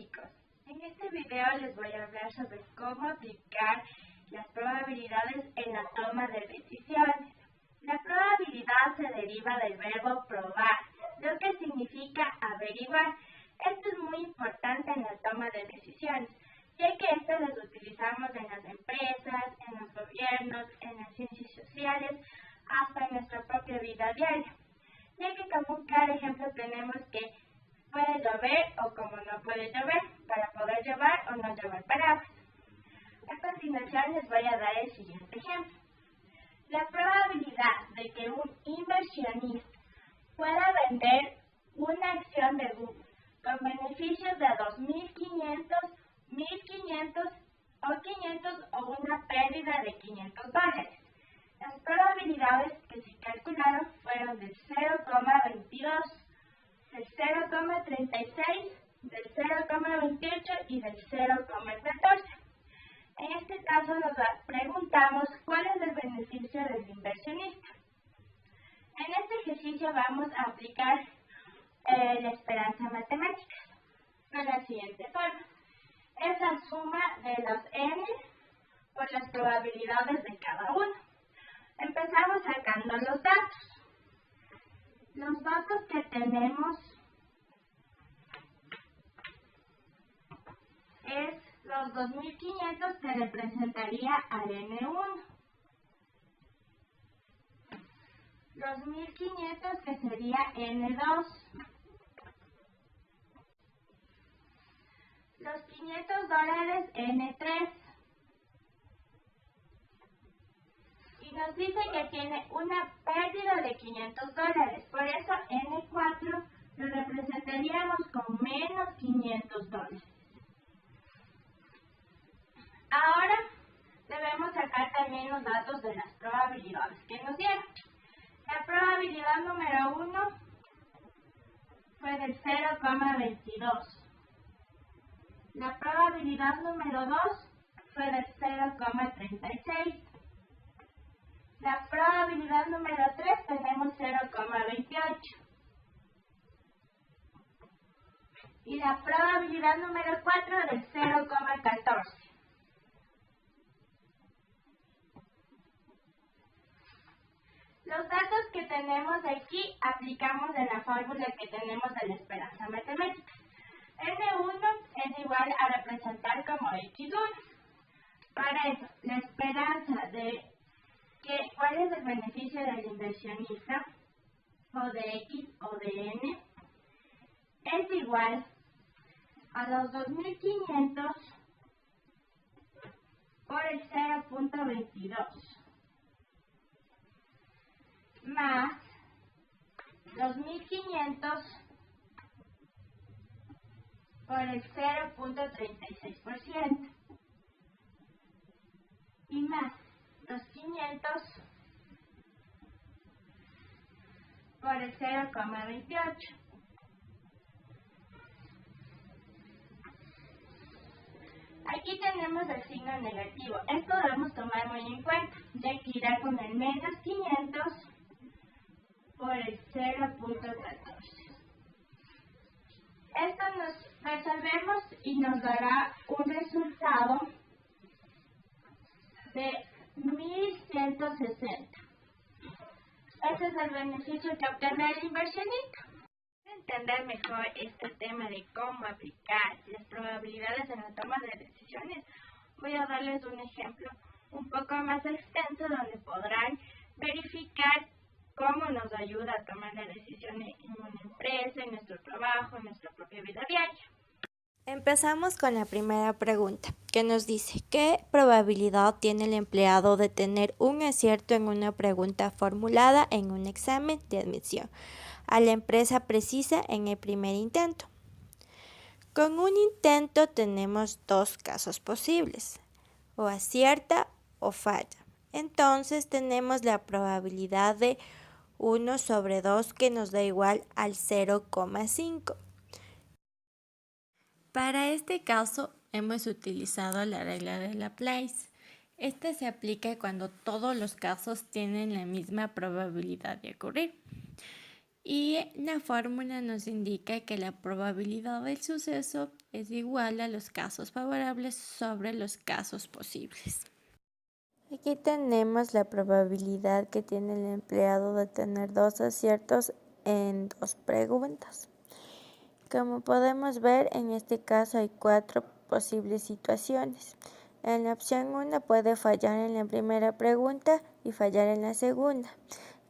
chicos, en este video les voy a hablar sobre cómo aplicar las probabilidades en la toma de decisiones. La probabilidad se deriva del verbo probar, lo que significa averiguar. Esto es muy importante en la toma de decisiones, ya que esto lo utilizamos en las empresas, en los gobiernos, en las ciencias sociales, hasta en nuestra propia vida diaria. Ya que como un claro ejemplo tenemos que puede llover o como no puede llover, para poder llevar o no llevar paraguas. A continuación les voy a dar el siguiente ejemplo. La probabilidad de que un inversionista pueda vender una acción de Google con beneficios de 2.500, 1.500 o 500 o una pérdida de $500. Las probabilidades que se calcularon fueron del 0,22, del 0,36, del 0,28 y del 0,14. En este caso nos preguntamos cuál es el beneficio del inversionista. En este ejercicio vamos a aplicar la esperanza matemática de la siguiente forma. Es la suma de los n por las probabilidades de cada uno. Empezamos sacando los datos. Los datos que tenemos es los 2.500 que representaría al N1. Los 1.500 que sería N2. Los $500 N3. Y nos dice que tiene una pérdida de $500. Por eso N4 lo representaríamos con menos $500. Ahora debemos sacar también los datos de las probabilidades que nos dieron. La probabilidad número 1 fue del 0,22. La probabilidad número 2 fue del 0,36. La probabilidad número 3 tenemos 0,28. Y la probabilidad número 4 del 0,14. Los datos que tenemos aquí aplicamos en la fórmula que tenemos de la esperanza matemática. N1 es igual a representar como X1. Para eso, la esperanza de cuál es el beneficio del inversionista, o de X o de N, es igual a los 2.500 por el 0,22 más 2.500 por el 0,36% y más los 500 por el 0,28. Aquí tenemos el signo negativo. Esto debemos tomar muy en cuenta, ya que irá con el menos 500 por el 0,14. Esto nos resolvemos y nos dará un resultado de 1.160. Ese es el beneficio que obtendrá el inversionista. Para entender mejor este tema de cómo aplicar las probabilidades en la toma de decisiones, voy a darles un ejemplo un poco más extenso donde podrán verificar cómo nos ayuda a tomar las decisiones en una empresa, en nuestro trabajo, en nuestra propia vida diaria. Empezamos con la primera pregunta, que nos dice ¿qué probabilidad tiene el empleado de tener un acierto en una pregunta formulada en un examen de admisión a la empresa precisa en el primer intento? Con un intento tenemos dos casos posibles, o acierta o falla. Entonces tenemos la probabilidad de 1 sobre 2 que nos da igual al 0,5. Para este caso hemos utilizado la regla de Laplace. Esta se aplica cuando todos los casos tienen la misma probabilidad de ocurrir. Y la fórmula nos indica que la probabilidad del suceso es igual a los casos favorables sobre los casos posibles. Aquí tenemos la probabilidad que tiene el empleado de tener 2 aciertos en 2 preguntas. Como podemos ver, en este caso hay 4 posibles situaciones. En la opción 1 puede fallar en la primera pregunta y fallar en la segunda.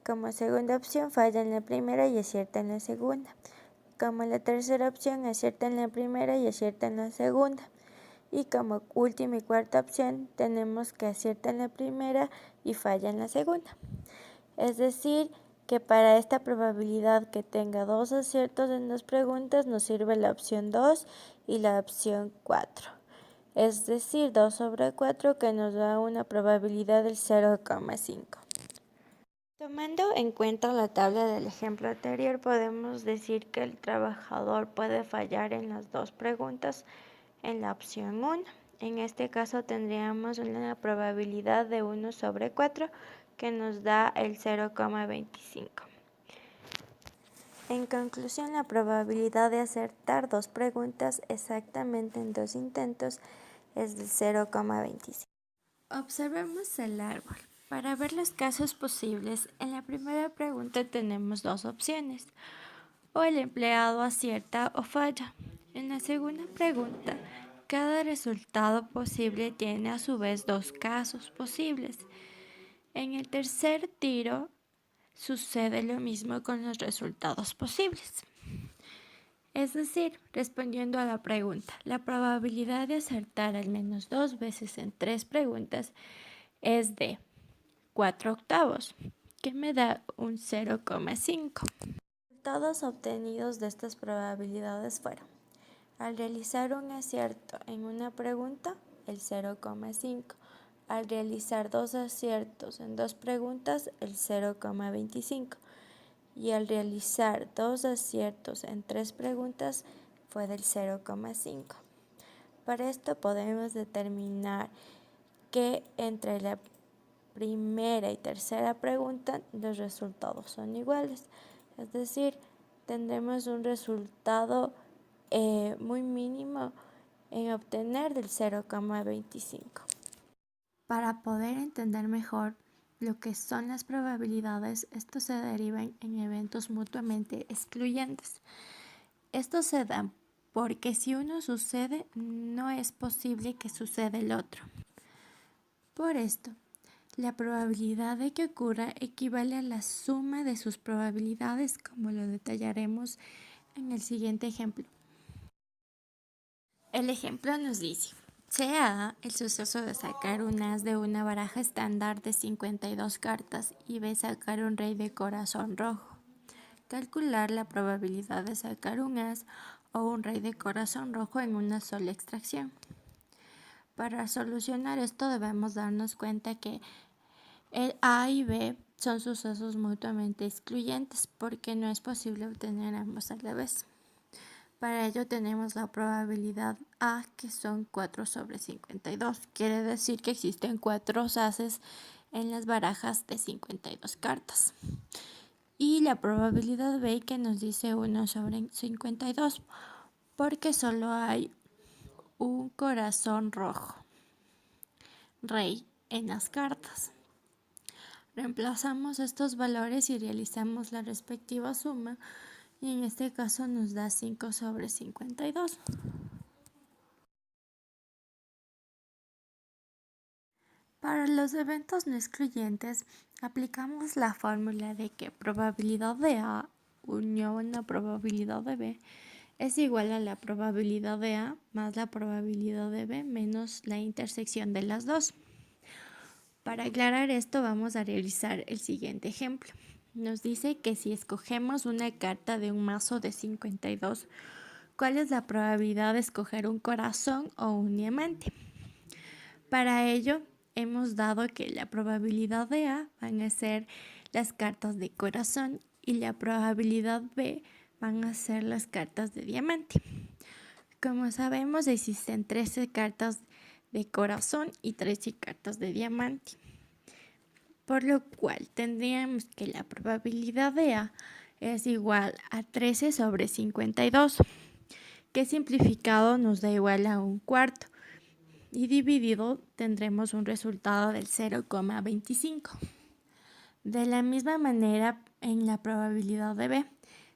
Como segunda opción falla en la primera y acierta en la segunda. Como la tercera opción acierta en la primera y acierta en la segunda. Y como última y cuarta opción tenemos que acierta en la primera y falla en la segunda. Es decir, que para esta probabilidad que tenga 2 aciertos en 2 preguntas nos sirve la opción 2 y la opción 4. Es decir, 2 sobre 4 que nos da una probabilidad del 0,5. Tomando en cuenta la tabla del ejemplo anterior, podemos decir que el trabajador puede fallar en las 2 preguntas en la opción 1. En este caso tendríamos una probabilidad de 1 sobre 4 que nos da el 0,25. En conclusión, la probabilidad de acertar 2 preguntas exactamente en 2 intentos es del 0,25. Observemos el árbol. Para ver los casos posibles, en la primera pregunta tenemos 2 opciones. O el empleado acierta o falla. En la segunda pregunta, cada resultado posible tiene a su vez 2 casos posibles. En el tercer tiro sucede lo mismo con los resultados posibles. Es decir, respondiendo a la pregunta, la probabilidad de acertar al menos 2 veces en 3 preguntas es de 4/8, que me da un 0,5. Los resultados obtenidos de estas probabilidades fueron: al realizar un acierto en una pregunta, el 0,5. Al realizar 2 aciertos en 2 preguntas, el 0,25. Y al realizar 2 aciertos en 3 preguntas, fue del 0,5. Para esto podemos determinar que entre la primera y tercera pregunta los resultados son iguales. Es decir, tendremos un resultado muy mínimo en obtener del 0,25. Para poder entender mejor lo que son las probabilidades, estos se derivan en eventos mutuamente excluyentes. Estos se dan porque si uno sucede, no es posible que suceda el otro. Por esto, la probabilidad de que ocurra equivale a la suma de sus probabilidades, como lo detallaremos en el siguiente ejemplo. El ejemplo nos dice: sea A el suceso de sacar un as de una baraja estándar de 52 cartas y B sacar un rey de corazón rojo. Calcular la probabilidad de sacar un as o un rey de corazón rojo en una sola extracción. Para solucionar esto debemos darnos cuenta que el A y B son sucesos mutuamente excluyentes porque no es posible obtener ambos a la vez. Para ello tenemos la probabilidad A, que son 4 sobre 52. Quiere decir que existen 4 ases en las barajas de 52 cartas. Y la probabilidad B, que nos dice 1 sobre 52, porque solo hay un corazón rojo, rey, en las cartas. Reemplazamos estos valores y realizamos la respectiva suma, y en este caso nos da 5 sobre 52. Para los eventos no excluyentes, aplicamos la fórmula de que probabilidad de A unión a probabilidad de B es igual a la probabilidad de A más la probabilidad de B menos la intersección de las dos. Para aclarar esto, vamos a realizar el siguiente ejemplo. Nos dice que si escogemos una carta de un mazo de 52, ¿cuál es la probabilidad de escoger un corazón o un diamante? Para ello, hemos dado que la probabilidad de A van a ser las cartas de corazón y la probabilidad B van a ser las cartas de diamante. Como sabemos, existen 13 cartas de corazón y 13 cartas de diamante, por lo cual tendríamos que la probabilidad de A es igual a 13 sobre 52, que simplificado nos da igual a 1/4. Y dividido tendremos un resultado del 0,25. De la misma manera en la probabilidad de B,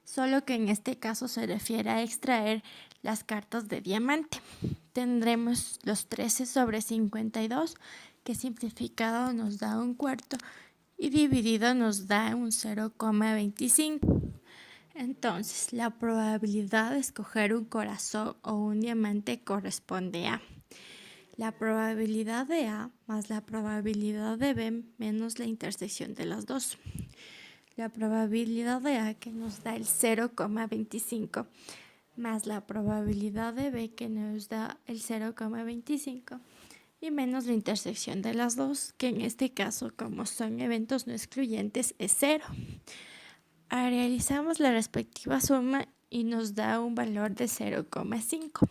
solo que en este caso se refiere a extraer las cartas de diamante. Tendremos los 13 sobre 52, que simplificado nos da 1/4 y dividido nos da un 0,25. Entonces, la probabilidad de escoger un corazón o un diamante corresponde a la probabilidad de A más la probabilidad de B menos la intersección de las dos. La probabilidad de A, que nos da el 0,25, más la probabilidad de B, que nos da el 0,25, y menos la intersección de las dos, que en este caso, como son eventos no excluyentes, es 0. Realizamos la respectiva suma y nos da un valor de 0,5.